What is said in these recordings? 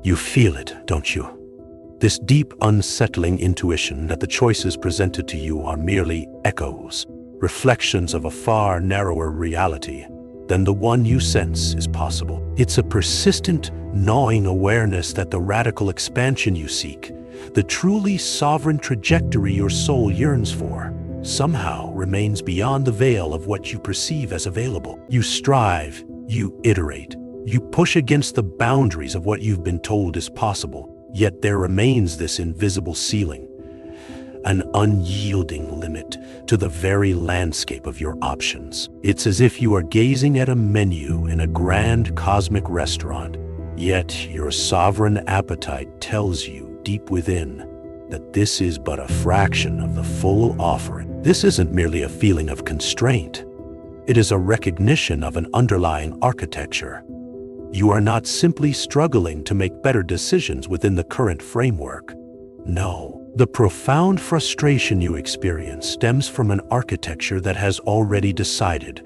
You feel it, don't you? This deep, unsettling intuition that the choices presented to you are merely echoes, reflections of a far narrower reality than the one you sense is possible. It's a persistent, gnawing awareness that the radical expansion you seek, the truly sovereign trajectory your soul yearns for, somehow remains beyond the veil of what you perceive as available. You strive, you iterate, you push against the boundaries of what you've been told is possible, yet there remains this invisible ceiling, an unyielding limit to the very landscape of your options. It's as if you are gazing at a menu in a grand cosmic restaurant, yet your sovereign appetite tells you deep within that this is but a fraction of the full offering. This isn't merely a feeling of constraint. It is a recognition of an underlying architecture. You are not simply struggling to make better decisions within the current framework. No, the profound frustration you experience stems from an architecture that has already decided,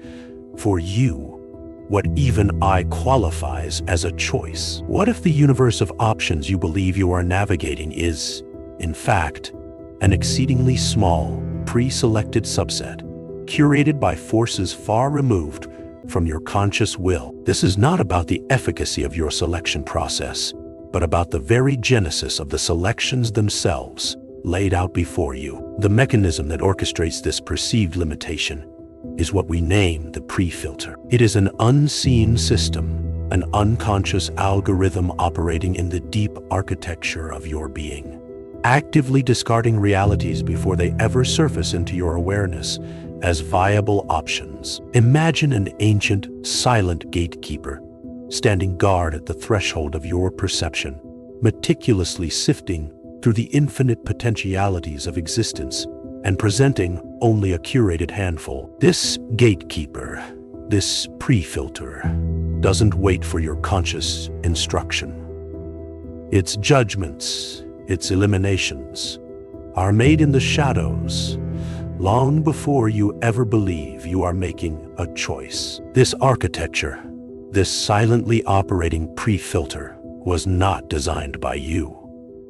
for you, what even I qualifies as a choice. What if the universe of options you believe you are navigating is, in fact, an exceedingly small, pre-selected subset, curated by forces far removed from your conscious will? This is not about the efficacy of your selection process, but about the very genesis of the selections themselves laid out before you. The mechanism that orchestrates this perceived limitation is what we name the pre-filter. It is an unseen system, an unconscious algorithm operating in the deep architecture of your being, actively discarding realities before they ever surface into your awareness as viable options. Imagine an ancient, silent gatekeeper standing guard at the threshold of your perception, meticulously sifting through the infinite potentialities of existence and presenting only a curated handful. This gatekeeper, this pre-filter, doesn't wait for your conscious instruction. Its judgments, its eliminations, are made in the shadows, long before you ever believe you are making a choice. This architecture, this silently operating pre-filter, was not designed by you.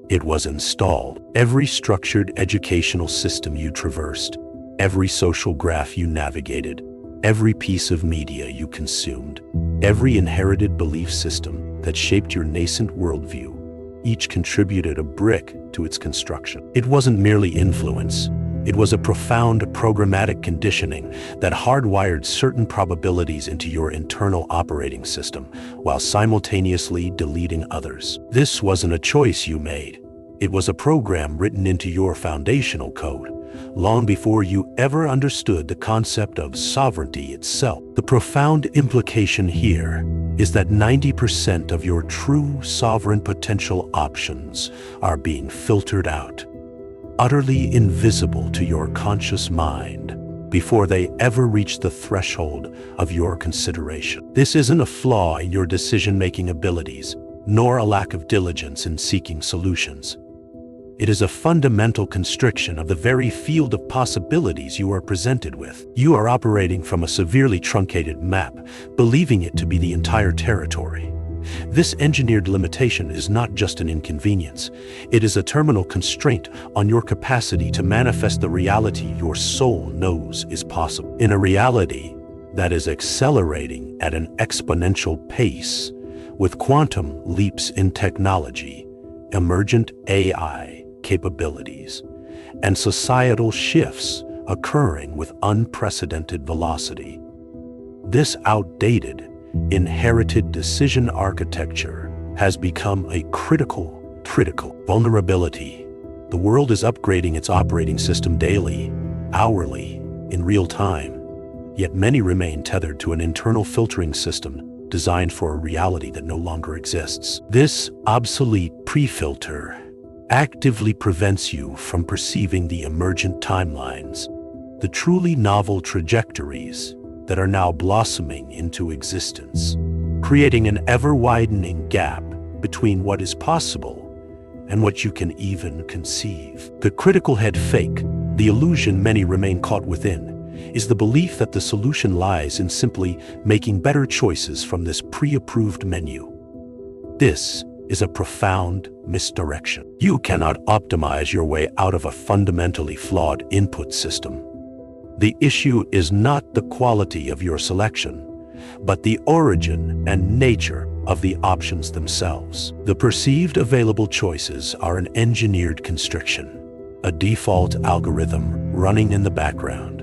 It was installed. Every structured educational system you traversed, every social graph you navigated, every piece of media you consumed, every inherited belief system that shaped your nascent worldview, each contributed a brick to its construction. It wasn't merely influence. It was a profound programmatic conditioning that hardwired certain probabilities into your internal operating system while simultaneously deleting others. This wasn't a choice you made. It was a program written into your foundational code, long before you ever understood the concept of sovereignty itself. The profound implication here is that 90% of your true sovereign potential options are being filtered out, utterly invisible to your conscious mind before they ever reach the threshold of your consideration. This isn't a flaw in your decision-making abilities, nor a lack of diligence in seeking solutions. It is a fundamental constriction of the very field of possibilities you are presented with. You are operating from a severely truncated map, believing it to be the entire territory. This engineered limitation is not just an inconvenience. It is a terminal constraint on your capacity to manifest the reality your soul knows is possible. In a reality that is accelerating at an exponential pace, with quantum leaps in technology, emergent AI capabilities, and societal shifts occurring with unprecedented velocity. This outdated, inherited decision architecture has become a critical vulnerability. The world is upgrading its operating system daily, hourly, in real time, yet many remain tethered to an internal filtering system designed for a reality that no longer exists. This obsolete pre-filter actively prevents you from perceiving the emergent timelines, the truly novel trajectories that are now blossoming into existence, creating an ever-widening gap between what is possible and what you can even conceive. The critical head fake, the illusion many remain caught within, is the belief that the solution lies in simply making better choices from this pre-approved menu. This is a profound misdirection. You cannot optimize your way out of a fundamentally flawed input system. The issue is not the quality of your selection, but the origin and nature of the options themselves. The perceived available choices are an engineered constriction, a default algorithm running in the background,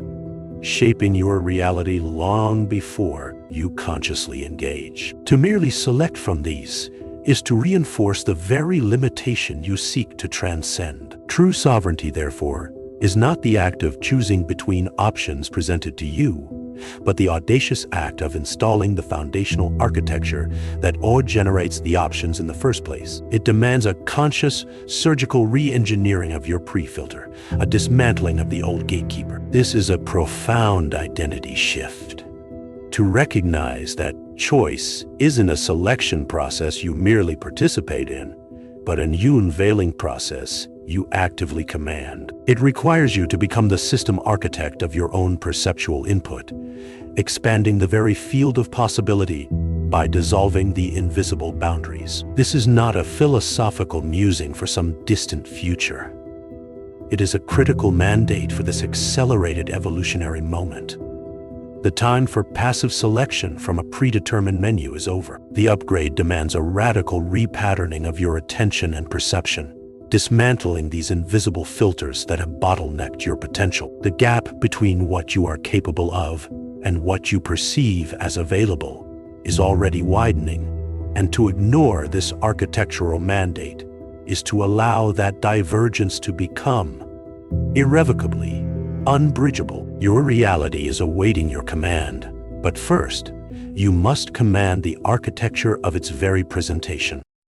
shaping your reality long before you consciously engage. To merely select from these is to reinforce the very limitation you seek to transcend. True sovereignty, therefore, is not the act of choosing between options presented to you, but the audacious act of installing the foundational architecture that generates the options in the first place. It demands a conscious, surgical re-engineering of your pre-filter, a dismantling of the old gatekeeper. This is a profound identity shift. To recognize that choice isn't a selection process you merely participate in, but an unveiling process you actively command. It requires you to become the system architect of your own perceptual input, expanding the very field of possibility by dissolving the invisible boundaries. This is not a philosophical musing for some distant future. It is a critical mandate for this accelerated evolutionary moment. The time for passive selection from a predetermined menu is over. The upgrade demands a radical repatterning of your attention and perception, dismantling these invisible filters that have bottlenecked your potential. The gap between what you are capable of and what you perceive as available is already widening, and to ignore this architectural mandate is to allow that divergence to become irrevocably unbridgeable. Your reality is awaiting your command, but first, you must command the architecture of its very presentation.